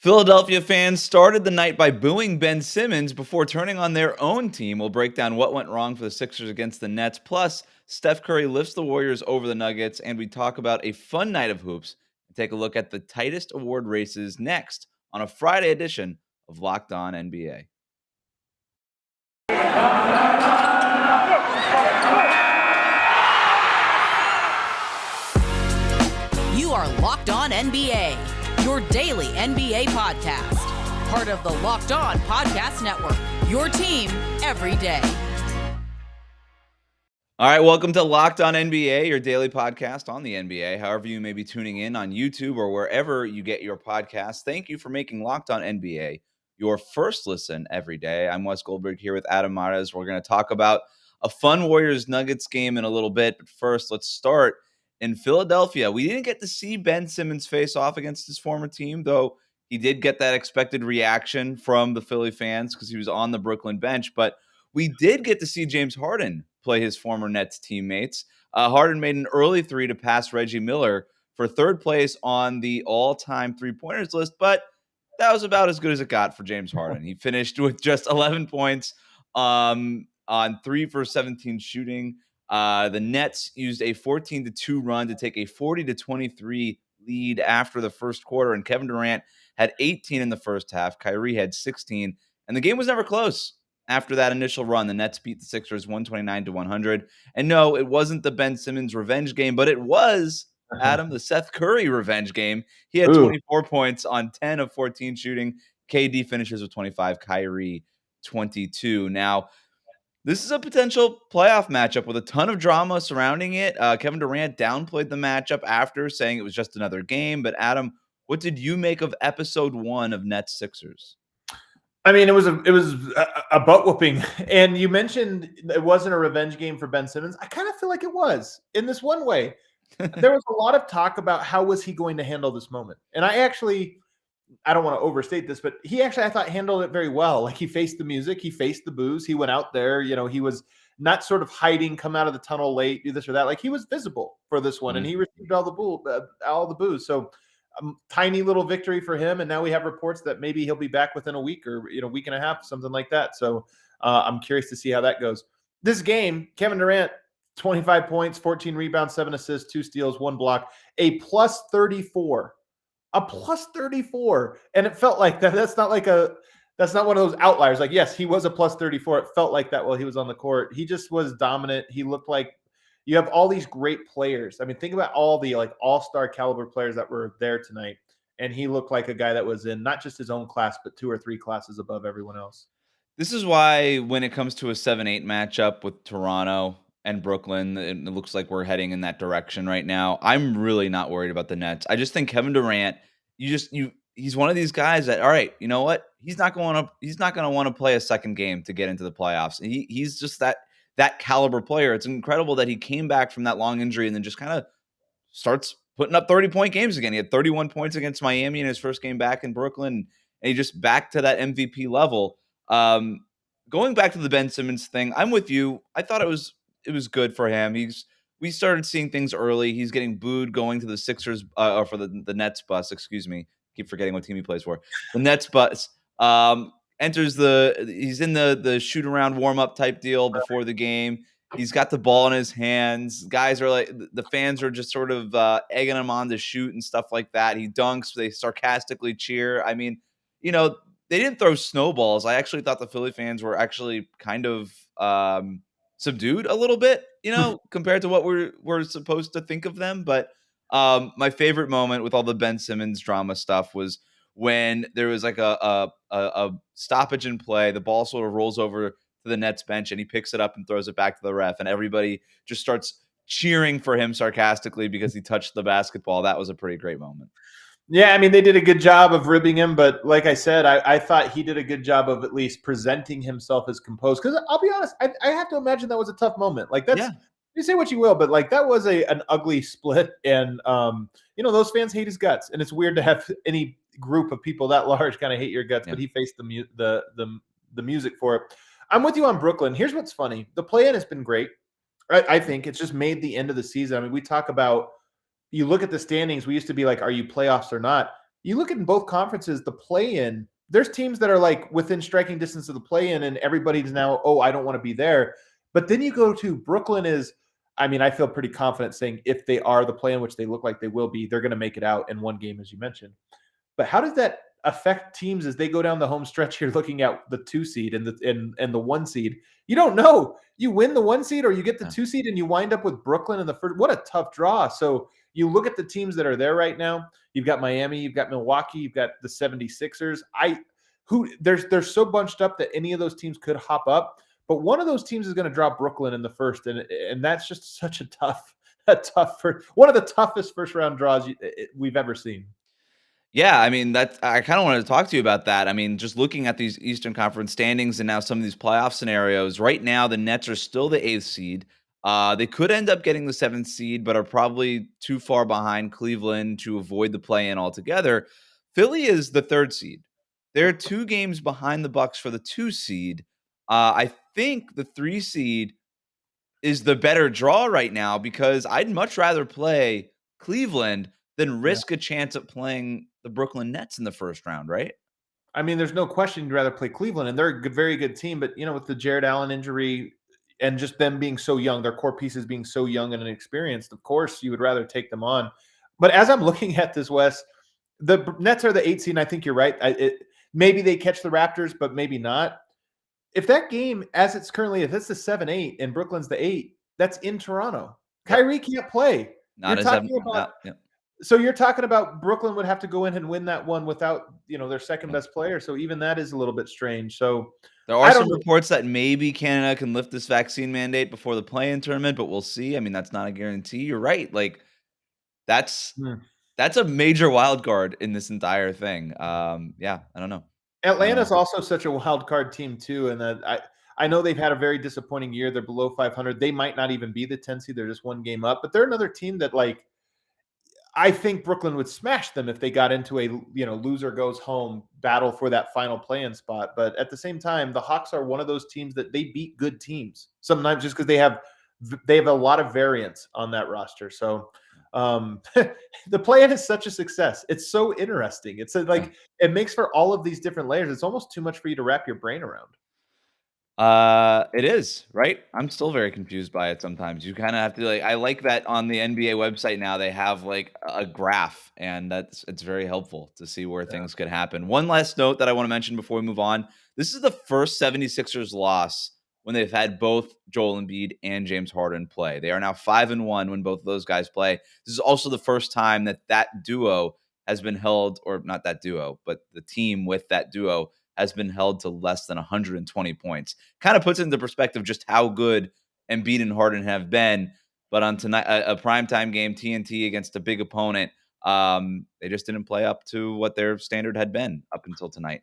Philadelphia fans started the night by booing Ben Simmons before turning on their own team. We'll break down what went wrong for the Sixers against the Nets. Plus, Steph Curry lifts the Warriors over the Nuggets, and we talk about a fun night of hoops and take a look at the tightest award races next on a Friday edition of Locked On NBA. You are Locked On NBA, your daily NBA podcast. Part of the Locked On Podcast Network, your team every day. All right, welcome to Locked On NBA, your daily podcast on the NBA. However you may be tuning in on YouTube or wherever you get your podcasts, thank you for making Locked On NBA your first listen every day. I'm Wes Goldberg here with Adam Mares. We're going to talk about a fun Warriors-Nuggets game in a little bit, but first, let's start in Philadelphia. We didn't get to see Ben Simmons face off against his former team, though he did get that expected reaction from the Philly fans because he was on the Brooklyn bench, but we did get to see James Harden play his former Nets teammates. Harden made an early three to pass Reggie Miller for third place on the all-time three-pointers list, but that was about as good as it got for James Harden. He finished with just 11 points on 3 for 17 shooting. The Nets used a 14-2 run to take a 40-23 lead after the first quarter, and Kevin Durant had 18 in the first half. Kyrie had 16, and the game was never close. After that initial run, the Nets beat the Sixers 129-100. And no, it wasn't the Ben Simmons revenge game, but it was, Adam, the Seth Curry revenge game. He had 24 points on 10 of 14 shooting. KD finishes with 25, Kyrie 22. Now, this is a potential playoff matchup with a ton of drama surrounding it. Kevin Durant downplayed the matchup after, saying it was just another game. But Adam, what did you make of episode 1 of Nets Sixers? I mean, it was a butt whooping, and you mentioned it wasn't a revenge game for Ben Simmons. I kind of feel like it was in this one way. There was a lot of talk about how was he going to handle this moment, and I don't want to overstate this, but he actually, I thought, handled it very well. Like, he faced the music, he faced the booze, he went out there. He was not sort of hiding, come out of the tunnel late, do this or that. Like, he was visible for this one, and he received all the booze. So. Tiny little victory for him, and now we have reports that maybe he'll be back within a week or week and a half, something like that. So I'm curious to see how that goes. This game, Kevin Durant, 25 points, 14 rebounds, 7 assists, 2 steals, 1 block, a plus 34, and it felt like that. That's not one of those outliers. Like, yes, he was a plus 34. It felt like that while he was on the court. He just was dominant. He looked like. You have all these great players. I mean, think about all the all-star caliber players that were there tonight. And he looked like a guy that was in not just his own class, but 2 or 3 classes above everyone else. This is why when it comes to a 7-8 matchup with Toronto and Brooklyn, it looks like we're heading in that direction right now. I'm really not worried about the Nets. I just think Kevin Durant, he's one of these guys that, all right, you know what? He's not going to want to play a second game to get into the playoffs. He's just that caliber player. It's incredible that he came back from that long injury and then just kind of starts putting up 30-point games again. He had 31 points against Miami in his first game back in Brooklyn, and he just back to that MVP level. Going back to the Ben Simmons thing, I'm with you. I thought it was good for him. We started seeing things early. He's getting booed going to the Sixers or for the Nets bus. Excuse me, keep forgetting what team he plays for. The Nets bus. He's in the shoot around warm up type deal before the game. He's got the ball in his hands. Guys are the fans are just sort of egging him on to shoot and stuff like that. He dunks. They sarcastically cheer. I mean, they didn't throw snowballs. I actually thought the Philly fans were actually kind of subdued a little bit, compared to what we're supposed to think of them. But my favorite moment with all the Ben Simmons drama stuff was when there was like a stoppage in play. The ball sort of rolls over to the Nets bench, and he picks it up and throws it back to the ref, and everybody just starts cheering for him sarcastically because he touched the basketball. That was a pretty great moment. Yeah, I mean, they did a good job of ribbing him, but like I said, I thought he did a good job of at least presenting himself as composed. Because I'll be honest, I have to imagine that was a tough moment. Like, that's you say what you will, but like that was an ugly split, and those fans hate his guts, and it's weird to have any group of people that large kind of hate your guts. But he faced the music for it. I'm with you on Brooklyn. Here's what's funny: the play-in has been great. I think it's just made the end of the season. I mean, we talk about. You look at the standings, we used to be like, are you playoffs or not? You look at in both conferences, the play-in, there's teams that are like within striking distance of the play-in, and everybody's now, oh, I don't want to be there. But then you go to Brooklyn is, I mean, I feel pretty confident saying if they are the play-in, which they look like they will be, they're going to make it out in one game, as you mentioned. But how does that affect teams as they go down the home stretch here, looking at the 2 seed and the 1 seed? You don't know. You win the 1 seed or you get the Yeah. 2 seed and you wind up with Brooklyn in the first. What a tough draw. So you look at the teams that are there right now. You've got Miami, you've got Milwaukee, you've got the 76ers. They're so bunched up that any of those teams could hop up. But one of those teams is going to drop Brooklyn in the first, and that's just such a tough one of the toughest first round draws we've ever seen. Yeah, I mean, I kind of wanted to talk to you about that. I mean, just looking at these Eastern Conference standings and now some of these playoff scenarios, right now the Nets are still the 8th seed. They could end up getting the 7th seed, but are probably too far behind Cleveland to avoid the play-in altogether. Philly is the 3rd seed. They're 2 games behind the Bucks for the 2 seed. I think the 3 seed is the better draw right now because I'd much rather play Cleveland than Yeah. risk a chance at playing the Brooklyn Nets in the first round, right? I mean, there's no question you'd rather play Cleveland, and they're a very good team. But with the Jared Allen injury and just them being so young, their core pieces being so young and inexperienced, of course, you would rather take them on. But as I'm looking at this, Wes, the Nets are the 8 seed, and I think you're right. Maybe they catch the Raptors, but maybe not. If that game, as it's currently, if it's the 7-8 and Brooklyn's the 8, that's in Toronto. Yep. Kyrie can't play. You're Not as talking about yep. so you're talking about Brooklyn would have to go in and win that one without, their second best player. So even that is a little bit strange. So There are I don't some know. reports that maybe Canada can lift this vaccine mandate before the play-in tournament, but we'll see. I mean, that's not a guarantee. You're right. Like that's Hmm. that's a major wild card in this entire thing. Yeah, I don't know. Atlanta's also such a wild card team too, and I know they've had a very disappointing year. They're below 500. They might not even be the 10 seed. They're just one game up, but they're another team that I think Brooklyn would smash them if they got into a loser goes home battle for that final play-in spot. But at the same time, the Hawks are one of those teams that they beat good teams sometimes just because they have a lot of variance on that roster. So the play-in is such a success. It's so interesting. It makes for all of these different layers. It's almost too much for you to wrap your brain around. It is, right? I'm still very confused by it sometimes. You kinda have to, I like that on the NBA website now, they have, like, a graph, and it's very helpful to see where Yeah. things could happen. One last note that I wanna mention before we move on. This is the first 76ers loss when they've had both Joel Embiid and James Harden play. They are now 5-1 when both of those guys play. This is also the first time that that duo has been held, or not that duo, but the team with that duo has been held to less than 120 points. Kind of puts into perspective just how good Embiid and Harden have been. But on tonight, a primetime game, TNT against a big opponent, they just didn't play up to what their standard had been up until tonight.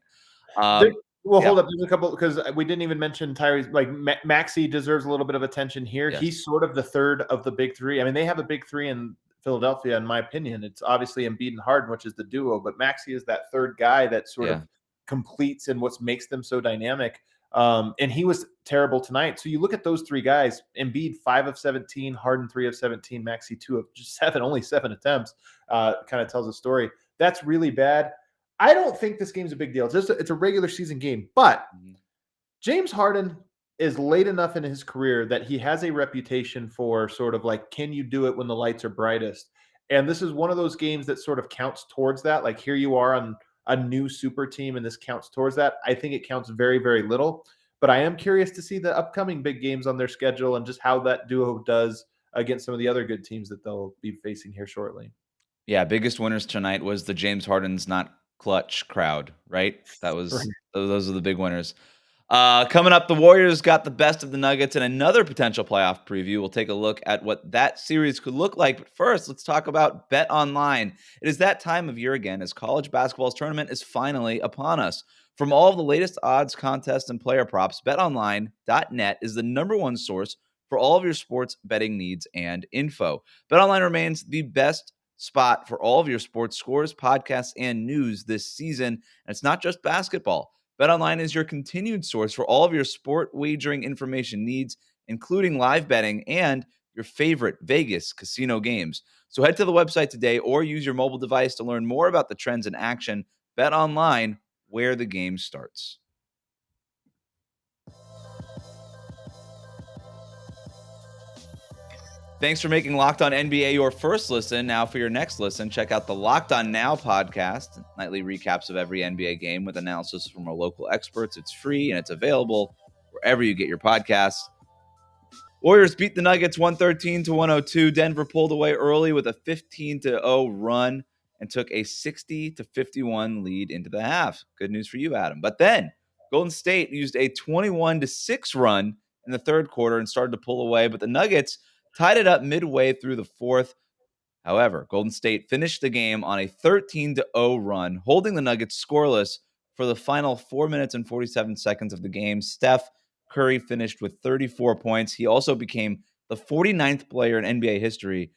There, Um, well, yeah, hold up. There's a couple because we didn't even mention Tyrese. Like Maxey deserves a little bit of attention here. yes, He's sort of the third of the big three. I mean, they have a big three in Philadelphia, in my opinion. It's obviously Embiid and Harden, which is the duo, but Maxey is that third guy that sort yeah, of completes and what makes them so dynamic. And he was terrible tonight. So you look at those three guys: Embiid 5 of 17, Harden 3 of 17, Maxey 2 of 7, only 7 attempts. Kind of tells a story. That's really bad. I don't think this game's a big deal. It's a regular season game, but mhm, James Harden is late enough in his career that he has a reputation for sort of like, can you do it when the lights are brightest? And this is one of those games that sort of counts towards that. Like here you are on a new super team, and this counts towards that. I think it counts very, very little. But I am curious to see the upcoming big games on their schedule and just how that duo does against some of the other good teams that they'll be facing here shortly. yeah. Biggest winners tonight was the James Harden's not clutch crowd, right? That Right. was those are the big winners. Coming up, the Warriors got the best of the Nuggets in another potential playoff preview. We'll take a look at what that series could look like. But first, let's talk about BetOnline. It is that time of year again as college basketball's tournament is finally upon us. From all of the latest odds, contests, and player props, betonline.net is the number one source for all of your sports betting needs and info. BetOnline remains the best spot for all of your sports scores, podcasts, and news this season. And it's not just basketball. BetOnline is your continued source for all of your sport wagering information needs, including live betting and your favorite Vegas casino games. So head to the website today or use your mobile device to learn more about the trends in action. Bet online, where the game starts. Thanks for making Locked On NBA your first listen. Now, for your next listen, check out the Locked On Now podcast, nightly recaps of every NBA game with analysis from our local experts. It's free and it's available wherever you get your podcasts. Warriors beat the Nuggets 113-102. Denver pulled away early with a 15-0 run and took a 60-51 lead into the half. Good news for you, Adam. But then Golden State used a 21-6 run in the third quarter and started to pull away, but the Nuggets tied it up midway through the fourth. However, Golden State finished the game on a 13-0 run, holding the Nuggets scoreless for the final 4 minutes and 47 seconds of the game. Steph Curry finished with 34 points. He also became the 49th player in NBA history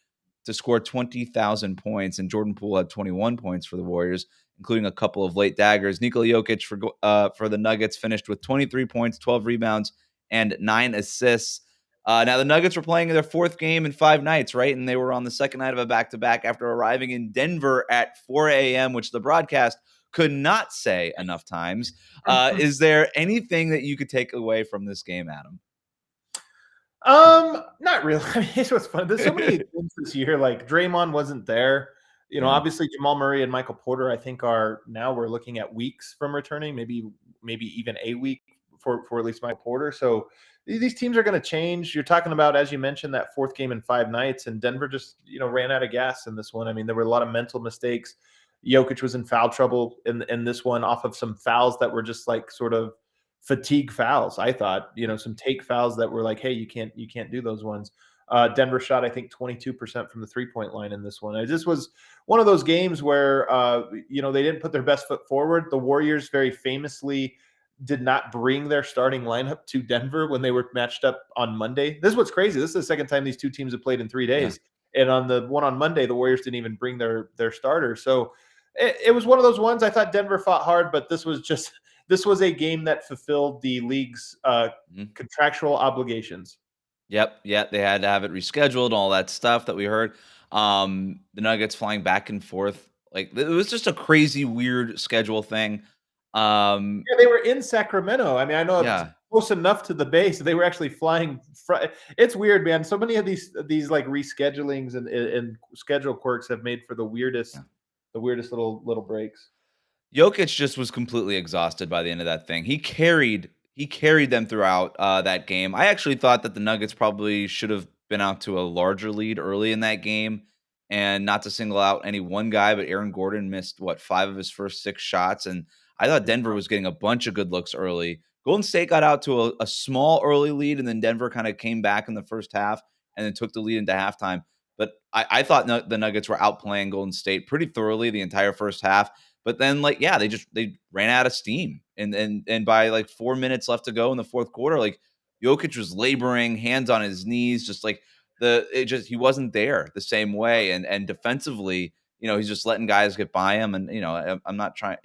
to score 20,000 points, and Jordan Poole had 21 points for the Warriors, including a couple of late daggers. Nikola Jokic for the Nuggets finished with 23 points, 12 rebounds, and 9 assists. Now, the Nuggets were playing their fourth game in 5 nights, right? And they were on the second night of a back-to-back after arriving in Denver at 4 a.m., which the broadcast could not say enough times. Is there anything that you could take away from this game, Adam? Not really. I mean, it's what's fun. There's so many things this year. Like Draymond wasn't there. You know, Yeah. obviously Jamal Murray and Michael Porter, I think we're looking at weeks from returning, maybe even a week for at least Michael Porter. So these teams are going to change. You're talking about, as you mentioned, that fourth game in 5 nights, and Denver just, ran out of gas in this one. I mean, there were a lot of mental mistakes. Jokic was in foul trouble in this one off of some fouls that were just like sort of fatigue fouls. I thought, some take fouls that were like, hey, you can't do those ones. Denver shot, I think, 22% from the 3-point line in this one. It just was one of those games where, they didn't put their best foot forward. The Warriors very famously did not bring their starting lineup to Denver when they were matched up on Monday. This is what's crazy. This is the second time these two teams have played in 3 days. Yeah. And on the one on Monday, the Warriors didn't even bring their starter. So it was one of those ones. I thought Denver fought hard, but this was a game that fulfilled the league's contractual obligations. Yep. They had to have it rescheduled, all that stuff that we heard. The Nuggets flying back and forth. Like, it was just a crazy, weird schedule thing. Yeah, they were in Sacramento. I mean, I know it's close enough to the base. They were actually flying. It's weird, man. So many of these like reschedulings and schedule quirks have made for the weirdest little breaks. Jokic just was completely exhausted by the end of that thing. He carried them throughout that game. I actually thought that the Nuggets probably should have been out to a larger lead early in that game, and not to single out any one guy, but Aaron Gordon missed 5 of his first 6 shots, and I thought Denver was getting a bunch of good looks early. Golden State got out to a small early lead, and then Denver kind of came back in the first half and then took the lead into halftime. But I thought the Nuggets were outplaying Golden State pretty thoroughly the entire first half. But then, they ran out of steam, and by like 4 minutes left to go in the fourth quarter, like Jokic was laboring, hands on his knees, just like he wasn't there the same way, and defensively, he's just letting guys get by him, and I'm not trying.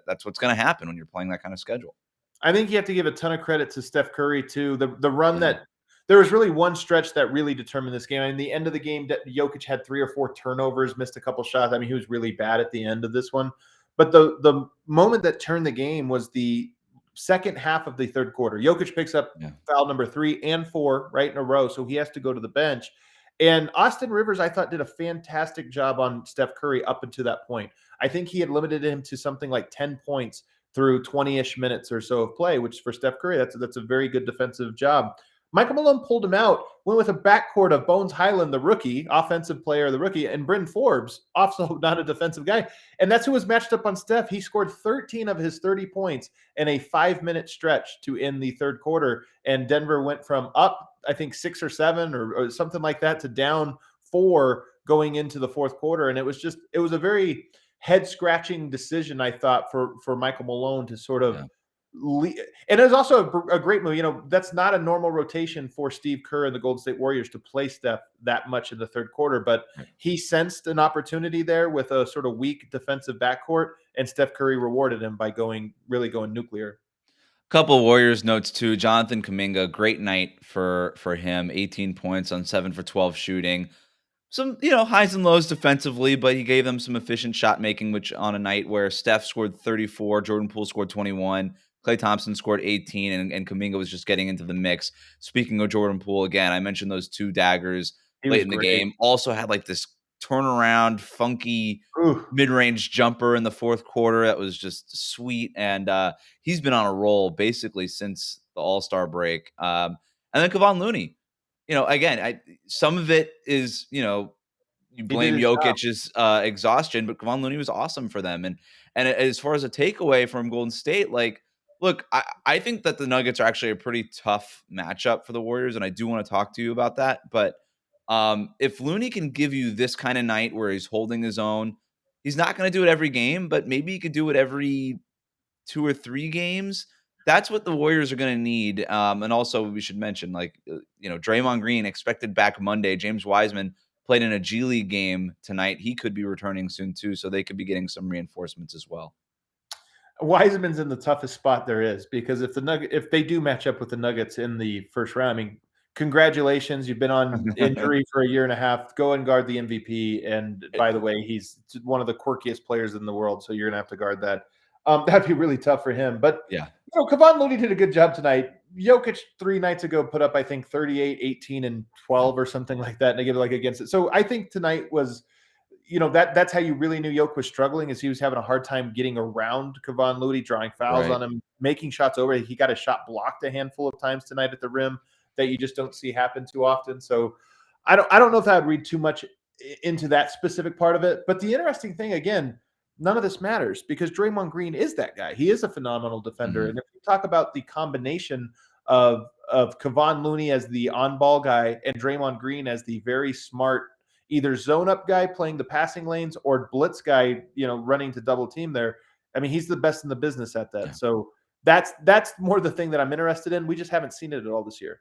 That's what's going to happen when you're playing that kind of schedule. I think you have to give a ton of credit to Steph Curry too. The run that there was really one stretch that really determined this game. I mean, the end of the game, Jokic had 3 or 4 turnovers, missed a couple shots. I mean, he was really bad at the end of this one. But the moment that turned the game was the second half of the third quarter. Jokic picks up foul number 3 and 4 right in a row, so he has to go to the bench. And Austin Rivers, I thought, did a fantastic job on Steph Curry up until that point. I think he had limited him to something like 10 points through 20-ish minutes or so of play, which for Steph Curry, that's a very good defensive job. Michael Malone pulled him out, went with a backcourt of Bones Highland, the rookie, offensive player, the rookie, and Bryn Forbes, also not a defensive guy. And that's who was matched up on Steph. He scored 13 of his 30 points in a 5-minute stretch to end the third quarter. And Denver went from up, I think, 6 or 7 or something like that to down 4 going into the fourth quarter. And it was a very head-scratching decision, I thought, for Michael Malone to sort of and it was also a great move. That's not a normal rotation for Steve Kerr and the Golden State Warriors to play Steph that much in the third quarter, but he sensed an opportunity there with a sort of weak defensive backcourt, and Steph Curry rewarded him by going nuclear. Couple Warriors notes too. Jonathan Kuminga, great night for him. 18 points on 7 for 12 shooting. Some, highs and lows defensively, but he gave them some efficient shot making, which on a night where Steph scored 34, Jordan Poole scored 21, Klay Thompson scored 18, and Kuminga was just getting into the mix. Speaking of Jordan Poole, again, I mentioned those two daggers He late was in the great. game. Also had like this turnaround, funky Ooh, mid-range jumper in the fourth quarter that was just sweet. And he's been on a roll basically since the All-Star break. And then Kevon Looney, again, some of it is, you he did blame his job. Jokic's exhaustion, but Kevon Looney was awesome for them. And as far as a takeaway from Golden State, like, look, I think that the Nuggets are actually a pretty tough matchup for the Warriors, and I do want to talk to you about that. But if Looney can give you this kind of night where he's holding his own, he's not going to do it every game, but maybe he could do it every 2 or 3 games. That's what the Warriors are gonna need, and also we should mention, like, Draymond Green expected back Monday. James Wiseman played in a G League game tonight. He could be returning soon too, so they could be getting some reinforcements as well. Wiseman's in the toughest spot there is because if they do match up with the Nuggets in the first round, I mean, congratulations, you've been on injury for a year and a half. Go and guard the MVP. And by the way, he's one of the quirkiest players in the world, so you're gonna have to guard that. That'd be really tough for him. But Yeah, Kevon Looney did a good job tonight. Jokic 3 nights ago put up, I think, 38, 18, and yeah, 12 or something like that, negative like against it. So I think tonight was that's how you really knew Yoke was struggling, is he was having a hard time getting around Kevon Looney, drawing fouls right. on him, making shots over. He got a shot blocked a handful of times tonight at the rim that you just don't see happen too often. So I don't know if I would read too much into that specific part of it. But the interesting thing, again, none of this matters because Draymond Green is that guy. He is a phenomenal defender. Mhm. And if you talk about the combination of Kevon Looney as the on-ball guy and Draymond Green as the very smart either zone up guy playing the passing lanes or blitz guy, running to double team there. I mean, he's the best in the business at that. Yeah. So that's more the thing that I'm interested in. We just haven't seen it at all this year.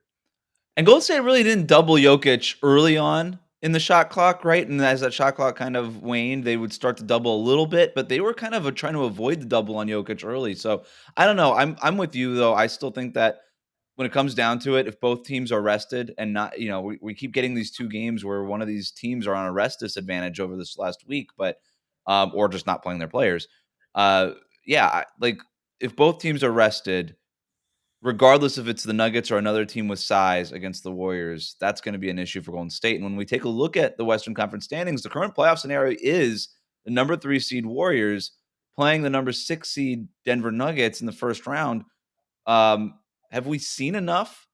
And Golden State really didn't double Jokic early on in the shot clock, right? And as that shot clock kind of waned, they would start to double a little bit, but they were kind of trying to avoid the double on Jokic early. So I don't know. I'm with you though. I still think that when it comes down to it, if both teams are rested and not, we keep getting these 2 games where one of these teams are on a rest disadvantage over this last week, but or just not playing their players. Uh, yeah, like if both teams are rested, regardless if it's the Nuggets or another team with size against the Warriors, that's going to be an issue for Golden State. And when we take a look at the Western Conference standings, the current playoff scenario is the number 3 seed Warriors playing the number 6 seed Denver Nuggets in the first round. Um, have we seen enough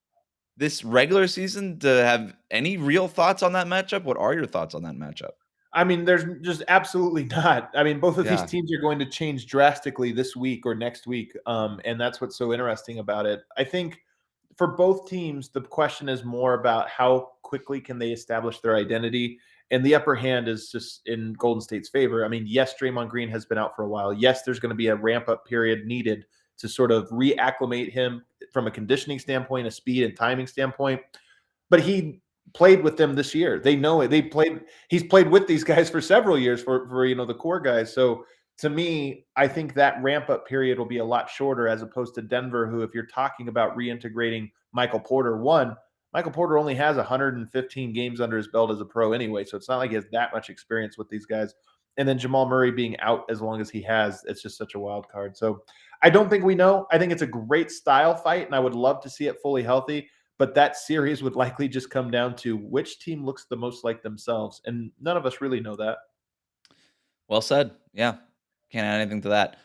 this regular season to have any real thoughts on that matchup? What are your thoughts on that matchup? I mean, there's just absolutely not. I mean, both of these Yeah. teams are going to change drastically this week or next week. And that's what's so interesting about it. I think for both teams, the question is more about how quickly can they establish their identity. And the upper hand is just in Golden State's favor. I mean, yes, Draymond Green has been out for a while. Yes, there's going to be a ramp up period needed to sort of reacclimate him from a conditioning standpoint, a speed and timing standpoint. But he played with them this year. They know it. He's played with these guys for several years for the core guys. So to me, I think that ramp up period will be a lot shorter as opposed to Denver, who, if you're talking about reintegrating Michael Porter, Michael Porter only has 115 games under his belt as a pro anyway. So it's not like he has that much experience with these guys. And then Jamal Murray being out as long as he has, it's just such a wild card. So I don't think we know. I think it's a great style fight, and I would love to see it fully healthy. But that series would likely just come down to which team looks the most like themselves. And none of us really know that. Well said. Yeah. Can't add anything to that.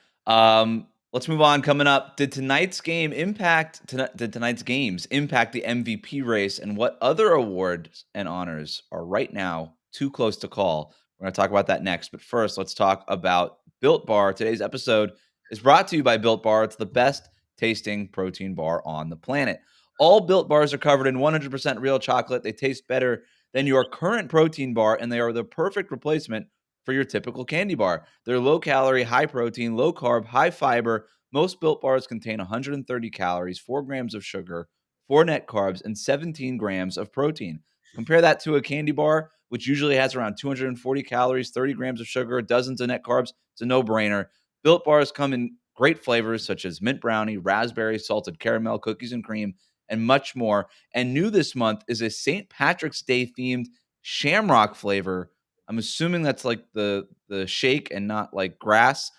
Let's move on. Coming up, did tonight's games impact the MVP race, and what other awards and honors are right now too close to call? We're going to talk about that next. But first, let's talk about Built Bar. Today's episode is brought to you by Built Bar. It's the best tasting protein bar on the planet. All Built Bars are covered in 100% real chocolate. They taste better than your current protein bar, and they are the perfect replacement for your typical candy bar. They're low calorie, high protein, low carb, high fiber. Most Built Bars contain 130 calories, 4 grams of sugar, 4 net carbs, and 17 grams of protein. Compare that to a candy bar, which usually has around 240 calories, 30 grams of sugar, dozens of net carbs. It's a no brainer. Built Bars come in great flavors such as mint brownie, raspberry, salted caramel, cookies and cream, and much more. And new this month is a St. Patrick's Day themed shamrock flavor. I'm assuming that's like the shake and not like grass.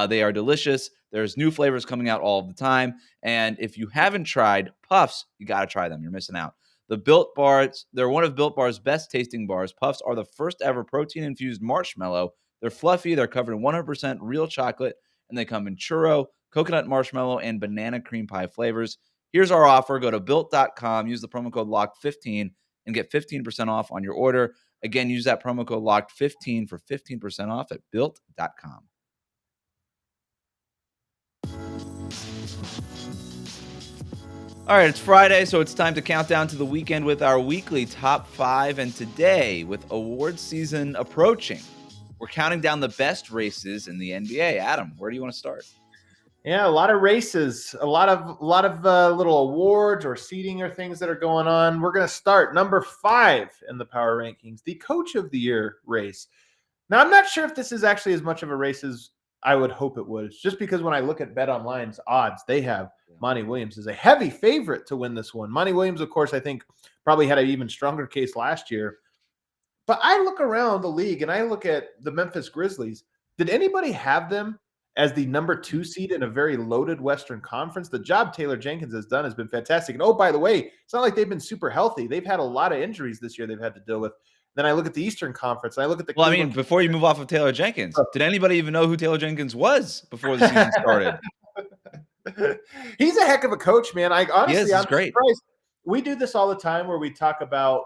They are delicious. There's new flavors coming out all the time. And if you haven't tried Puffs, you got to try them. You're missing out. The Built Bars, they're one of Built Bar's best tasting bars. Puffs are the first ever protein infused marshmallow. They're fluffy, they're covered in 100% real chocolate, and they come in churro, coconut marshmallow, and banana cream pie flavors. Here's our offer. Go to built.com, use the promo code LOCKED15 and get 15% off on your order. Again, use that promo code LOCKED15 for 15% off at built.com. All right, it's Friday, so it's time to count down to the weekend with our weekly top 5. And today, with awards season approaching, we're counting down the best races in the NBA. Adam, where do you want to start? Yeah, a lot of races, a lot of little awards or seating or things that are going on. We're going to start number 5 in the power rankings, the Coach of the Year race. Now, I'm not sure if this is actually as much of a race as I would hope it was, just because when I look at BetOnline's odds, they have Monty Williams as a heavy favorite to win this one. Monty Williams, of course, I think probably had an even stronger case last year. But I look around the league and I look at the Memphis Grizzlies. Did anybody have them as the number 2 seed in a very loaded Western Conference? The job Taylor Jenkins has done has been fantastic. And oh, by the way, it's not like they've been super healthy. They've had a lot of injuries this year they've had to deal with. Then I look at the Eastern Conference and I look at the Well, I mean, before you move off of Taylor Jenkins, did anybody even know who Taylor Jenkins was before the season started? He's a heck of a coach, man. I'm great. surprised. We do this all the time where we talk about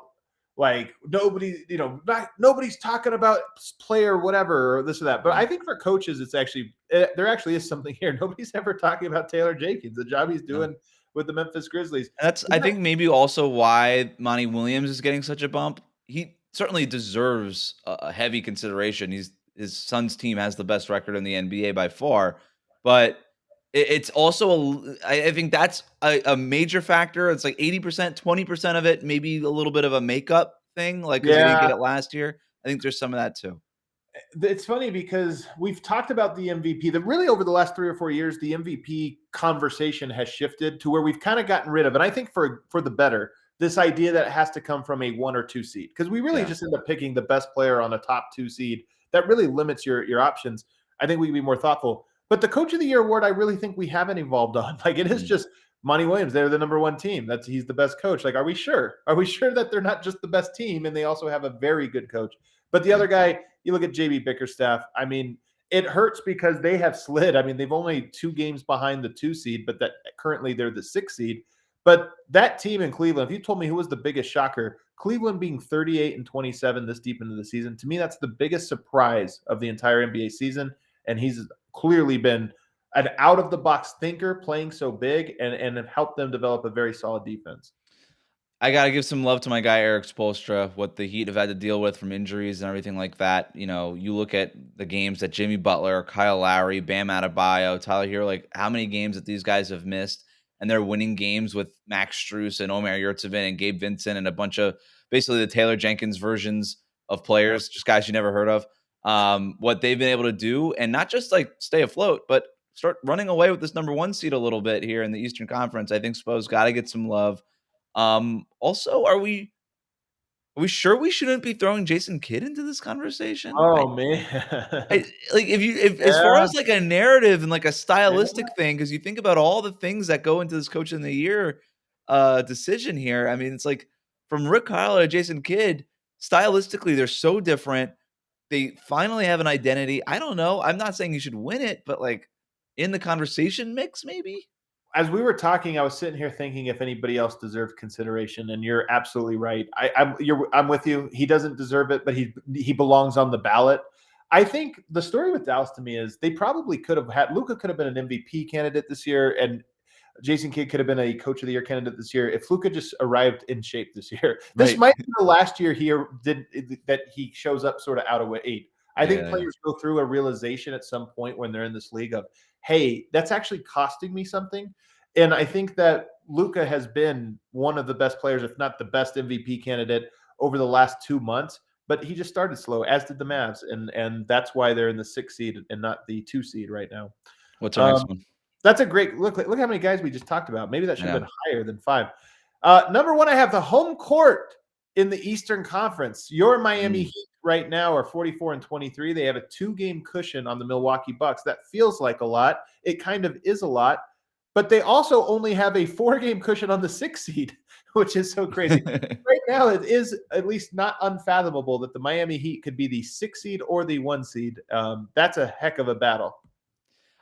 like nobody's talking about play or whatever or this or that. But I think for coaches, it's actually there actually is something here. Nobody's ever talking about Taylor Jenkins, the job he's doing with the Memphis Grizzlies. That's I think maybe also why Monty Williams is getting such a bump. He certainly deserves a heavy consideration. His son's team has the best record in the NBA by far, but it's also I think that's a major factor. It's like 80%, 20% of it, maybe a little bit of a makeup thing, like because he didn't get it last year. I think there's some of that too. It's funny because we've talked about the MVP. That really over the last 3 or 4 years, the MVP conversation has shifted to where we've kind of gotten rid of, and I think for the better, this idea that it has to come from a 1 or 2 seed, because we really just end up picking the best player on a top 2 seed. That really limits your options. I think we can be more thoughtful. But the Coach of the Year award, I really think we haven't evolved on. Like it is just Monty Williams. They're the number 1 team. He's the best coach. Like, are we sure? Are we sure that they're not just the best team and they also have a very good coach? But the other guy, you look at JB Bickerstaff. I mean, it hurts because they have slid. I mean, they've only 2 games behind the 2 seed, but that currently they're the 6 seed. But that team in Cleveland, if you told me who was the biggest shocker, Cleveland being 38-27 this deep into the season, to me, that's the biggest surprise of the entire NBA season. And he's clearly been an out-of-the-box thinker, playing so big, and have helped them develop a very solid defense. I got to give some love to my guy, Eric Spoelstra, what the Heat have had to deal with from injuries and everything like that. You know, you look at the games that Jimmy Butler, Kyle Lowry, Bam Adebayo, Tyler Hero, like how many games that these guys have missed, and they're winning games with Max Strus and Omer Yurtseven and Gabe Vincent and a bunch of basically the Taylor Jenkins versions of players, just guys you never heard of. What they've been able to do, and not just like stay afloat, but start running away with this number 1 seed a little bit here in the Eastern Conference. I think Spo's got to get some love. Also, are we sure we shouldn't be throwing Jason Kidd into this conversation? Man. If as far as like a narrative and like a stylistic thing, because you think about all the things that go into this Coach of the Year decision here. I mean, it's like from Rick Carlisle to Jason Kidd, stylistically, they're so different. They finally have an identity. I don't know. I'm not saying you should win it, but like in the conversation mix, maybe. As we were talking, I was sitting here thinking if anybody else deserved consideration, and you're absolutely right. I'm with you. He doesn't deserve it, but he belongs on the ballot. I think the story with Dallas to me is they probably could have had Luka could have been an MVP candidate this year, and Jason Kidd could have been a Coach of the Year candidate this year if Luka just arrived in shape this year. This might be the last year that he shows up sort of out of weight. I think players go through a realization at some point when they're in this league of, hey, that's actually costing me something. And I think that Luka has been one of the best players, if not the best MVP candidate over the last 2 months. But he just started slow, as did the Mavs. And that's why they're in the 6 seed and not the 2 seed right now. What's our next one? That's a great look. Look how many guys we just talked about. Maybe that I should have know. been higher than 5. Number 1, I have the home court in the Eastern Conference. Your Miami Mm. Heat right now are 44-23. They have a 2-game cushion on the Milwaukee Bucks. That feels like a lot. It kind of is a lot, but they also only have a 4-game cushion on the 6th seed, which is so crazy. Right now, it is at least not unfathomable that the Miami Heat could be the 6th seed or the 1 seed. That's a heck of a battle.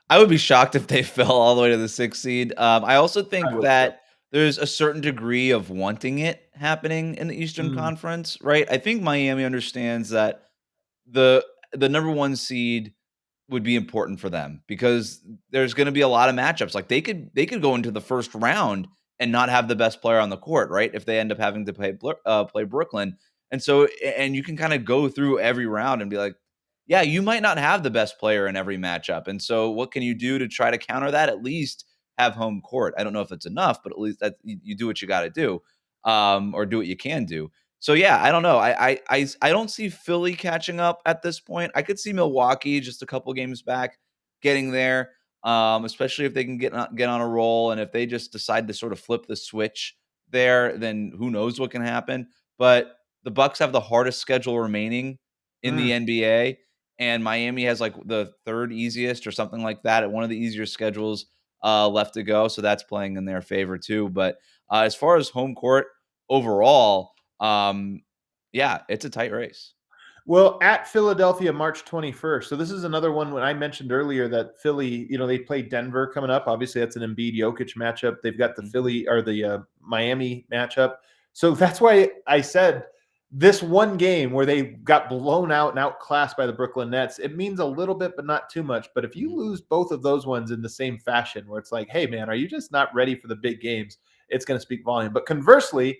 I would be shocked if they fell all the way to the 6th seed. I also I think would too. that there's a certain degree of wanting it happening in the Eastern Mm, Conference, right? I think Miami understands that the the number 1 seed would be important for them because there's gonna be a lot of matchups. Like, they could go into the first round and not have the best player on the court, right? If they end up having to play Brooklyn. And so and you can kinda go through every round and be like, yeah, you might not have the best player in every matchup. And so what can you do to try to counter that? At least have home court. I don't know if it's enough, but at least that you do what you gotta do, or do what you can do. So yeah, I don't know. I don't see Philly catching up at this point. I could see Milwaukee just a couple games back getting there, especially if they can get on a roll, and if they just decide to sort of flip the switch there, then who knows what can happen. But the Bucks have the hardest schedule remaining in the mm. NBA, and Miami has like the third easiest or something like that at one of the easier schedules left to go. So that's playing in their favor too. But as far as home court overall, yeah, it's a tight race. Well, at Philadelphia, March 21st. So this is another one when I mentioned earlier that Philly, they play Denver coming up. Obviously, that's an Embiid Jokic matchup. They've got the Mhm. Philly or the Miami matchup. So that's why I said this one game where they got blown out and outclassed by the Brooklyn Nets, it means a little bit, but not too much. But if you Mhm. lose both of those ones in the same fashion, where it's like, hey, man, are you just not ready for the big games? It's going to speak volume. But conversely,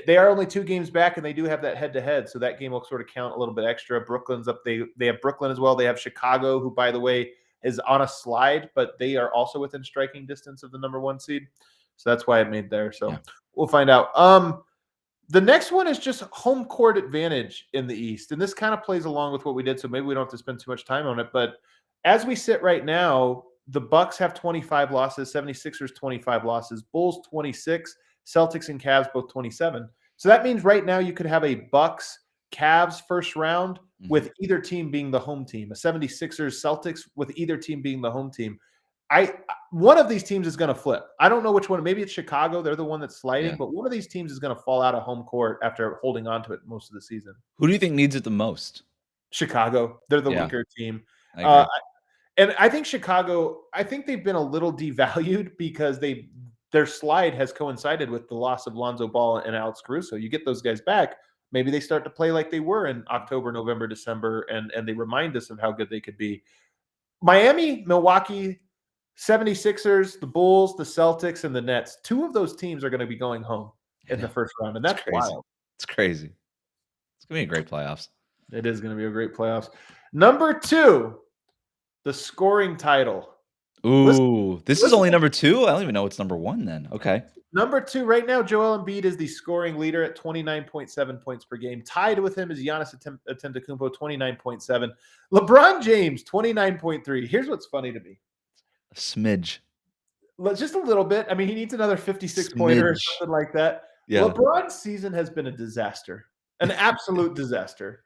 they are only 2 games back, and they do have that head-to-head, so that game will sort of count a little bit extra. Brooklyn's up. They have Brooklyn as well. They have Chicago, who, by the way, is on a slide, but they are also within striking distance of the number 1 seed. So that's why it made there. So Yeah. we'll find out. The next one is just home court advantage in the East, and this kind of plays along with what we did, so maybe we don't have to spend too much time on it. But as we sit right now, the Bucks have 25 losses, 76ers 25 losses, Bulls 26, Celtics and Cavs both 27. So that means right now you could have a Bucks Cavs first round Mhm. with either team being the home team, a 76ers Celtics with either team being the home team. I One of these teams is going to flip. I don't know which one. Maybe it's Chicago. They're the one that's sliding, Yeah. but one of these teams is going to fall out of home court after holding on to it most of the season. Who do you think needs it the most? Chicago, they're the Yeah, weaker team. I Uh, agree. and I think Chicago, I think they've been a little devalued because their slide has coincided with the loss of Lonzo Ball and Alex Caruso. You get those guys back, maybe they start to play like they were in October, November, December, and they remind us of how good they could be. Miami, Milwaukee, 76ers, the Bulls, the Celtics, and the Nets. 2 of those teams are going to be going home I in the know. first round, and It's that's crazy. wild. It's crazy. It's gonna be a great playoffs. It is going to be a great playoffs. Number 2, the scoring title. Listen, Ooh, this is listen. only number 2? I don't even know what's number 1 then. Okay. Number 2 right now, Joel Embiid is the scoring leader at 29.7 points per game. Tied with him is Giannis Antetokounmpo, 29.7. LeBron James, 29.3. Here's what's funny to me. A smidge. Just a little bit. I mean, he needs another 56 pointer or Smidge. something like that. Yeah. LeBron's season has been a disaster, an absolute disaster.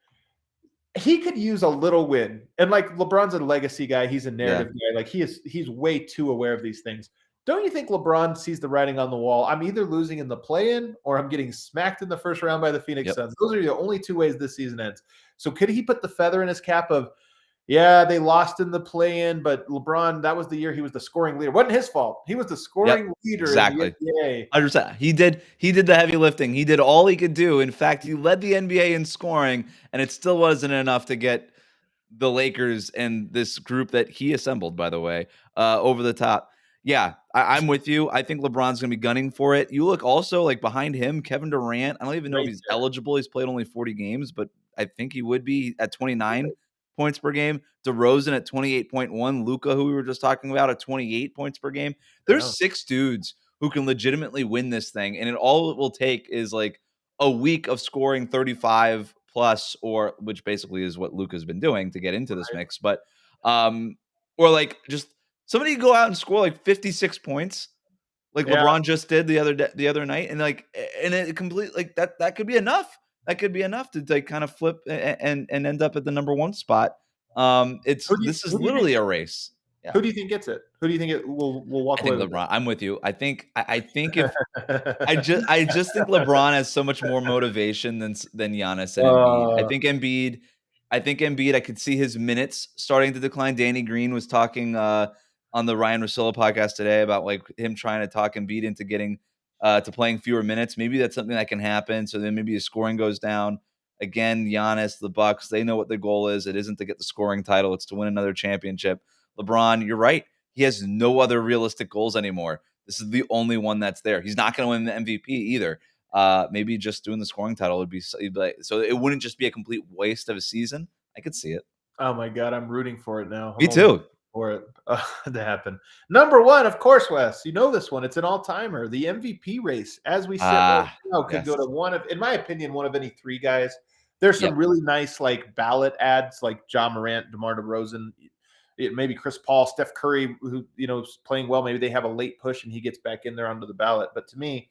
He could use a little win. And like LeBron's a legacy guy, he's a Yeah. narrative guy. Like he's way too aware of these things. Don't you think LeBron sees the writing on the wall? I'm either losing in the play-in or I'm getting smacked in the first round by the Phoenix Yep. Suns. Those are the only 2 ways this season ends. So could he put the feather in his cap of, yeah, they lost in the play-in, but LeBron, that was the year he was the scoring leader. It wasn't his fault. He was the Yep. scoring leader in the Exactly. NBA. 100%. He did the heavy lifting. He did all he could do. In fact, he led the NBA in scoring, and it still wasn't enough to get the Lakers and this group that he assembled, by the way, over the top. Yeah, I'm with you. I think LeBron's gonna be gunning for it. You look also like behind him, Kevin Durant. I don't even know if Right he's there. eligible. He's played only 40 games, but I think he would be at 29 points per game. DeRozan at 28.1. Luca, who we were just talking about, at 28 points per game. There's Yeah. 6 dudes who can legitimately win this thing, and all it will take is like a week of scoring 35 plus, or which basically is what Luka's been doing to get into this mix. But or like just Somebody go out and score like 56 points, like Yeah. LeBron just did the other night, and like and it complete like that could be enough. That could be enough to like kind of flip and end up at the number one spot. It's this is Who do you think literally a race. Yeah. who do you think gets it? Who do you think it will walk I away think with it? LeBron. I'm with you. I think if I just think LeBron has so much more motivation than Giannis and Embiid. Uh, I think Embiid, I could see his minutes starting to decline. Danny Green was talking on the Ryan Russillo podcast today about like him trying to talk Embiid into getting to playing fewer minutes. Maybe that's something that can happen. So then maybe his scoring goes down. Again, Giannis, the Bucks, they know what their goal is. It isn't to get the scoring title, it's to win another championship. LeBron, you're right. He has no other realistic goals anymore. This is the only one that's there. He's not going to win the MVP either. Maybe just doing the scoring title would be so, so it wouldn't just be a complete waste of a season. I could see it. oh my god, I'm rooting for it now. Me I'm almost too. for it to happen. Number one, of course, Wes. You know this one. It's an all-timer. The MVP race, as we sit right Ah, now, could yes. go to one of, in my opinion, one of any three guys. There's some Yep. really nice like ballot ads, like John Morant, DeMar DeRozan, maybe Chris Paul, Steph Curry, who is playing well. Maybe they have a late push and he gets back in there onto the ballot. But to me,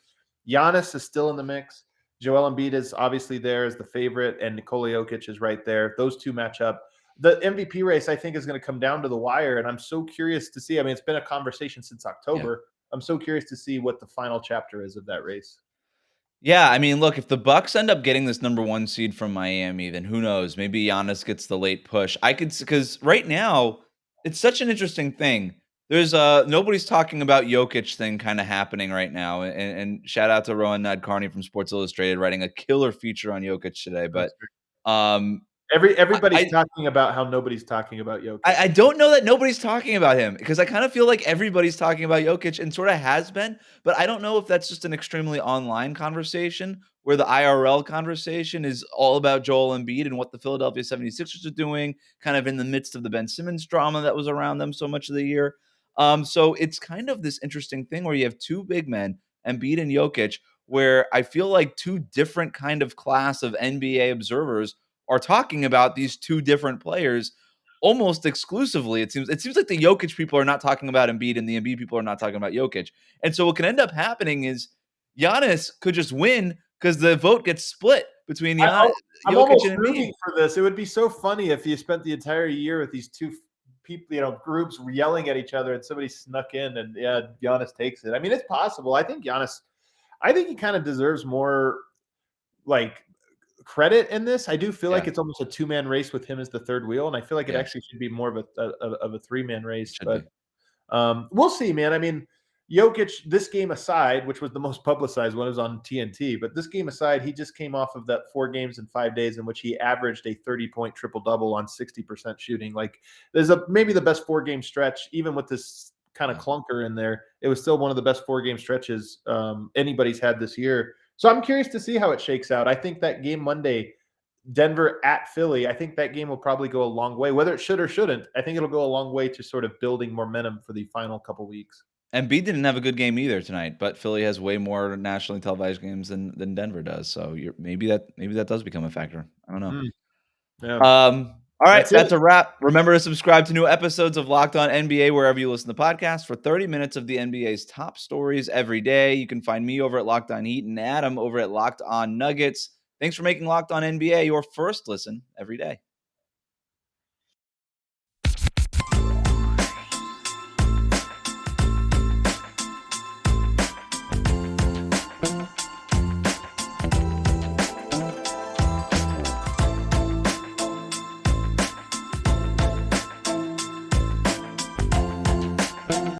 Giannis is still in the mix. Joel Embiid is obviously there as the favorite, and Nikola Jokic is right there. Those two match up. The MVP race, I think, is going to come down to the wire, and I'm so curious to see. I mean, it's been a conversation since Yeah. October. I'm so curious to see what the final chapter is of that race. Yeah, I mean, look, if the Bucks end up getting this number one seed from Miami, then who knows? Maybe Giannis gets the late push. I could because right now it's such an interesting thing. There's nobody's talking about Jokic thing kind of happening right now, and shout out to Rowan Nadkarni from Sports Illustrated writing a killer feature on Jokic today. But That's true. um, Everybody's I talking about how nobody's talking about Jokic. I don't know that nobody's talking about him because I kind of feel like everybody's talking about Jokic and sort of has been, but I don't know if that's just an extremely online conversation where the IRL conversation is all about Joel Embiid and what the Philadelphia 76ers are doing, kind of in the midst of the Ben Simmons drama that was around them so much of the year. So it's kind of this interesting thing where you have two big men, Embiid and Jokic, where I feel like two different kind of class of NBA observers are talking about these two different players almost exclusively. It seems like the Jokic people are not talking about Embiid and the Embiid people are not talking about Jokic. And so what can end up happening is Giannis could just win because the vote gets split between I'm Jokic almost and Embiid. rooting for this. It would be so funny if you spent the entire year with these two people, groups yelling at each other, and somebody snuck in, and yeah, Giannis takes it. I mean, it's possible. I think Giannis. I think he kind of deserves more like credit in this. I do feel like Yeah, it's almost a two-man race with him as the third wheel, and I feel like it yeah, actually should be more of a three-man race. should But be. we'll see, man. I mean, Jokic, this game aside, which was the most publicized one, was on TNT. But this game aside, he just came off of that 4 games in 5 days in which he averaged a 30-point triple double on 60% shooting. Like, there's maybe the best 4 game stretch, even with this kind of Yeah. clunker in there. It was still one of the best 4 game stretches anybody's had this year. So I'm curious to see how it shakes out. I think that game Monday, Denver at Philly, I think that game will probably go a long way. Whether it should or shouldn't, I think it'll go a long way to sort of building momentum for the final couple weeks. Embiid didn't have a good game either tonight, but Philly has way more nationally televised games than Denver does. So maybe that does become a factor. I don't know. Mm, yeah, All right, that's it. that's a wrap. Remember to subscribe to new episodes of Locked On NBA wherever you listen to podcasts for 30 minutes of the NBA's top stories every day. You can find me over at Locked On Heat and Adam over at Locked On Nuggets. Thanks for making Locked On NBA your first listen every day.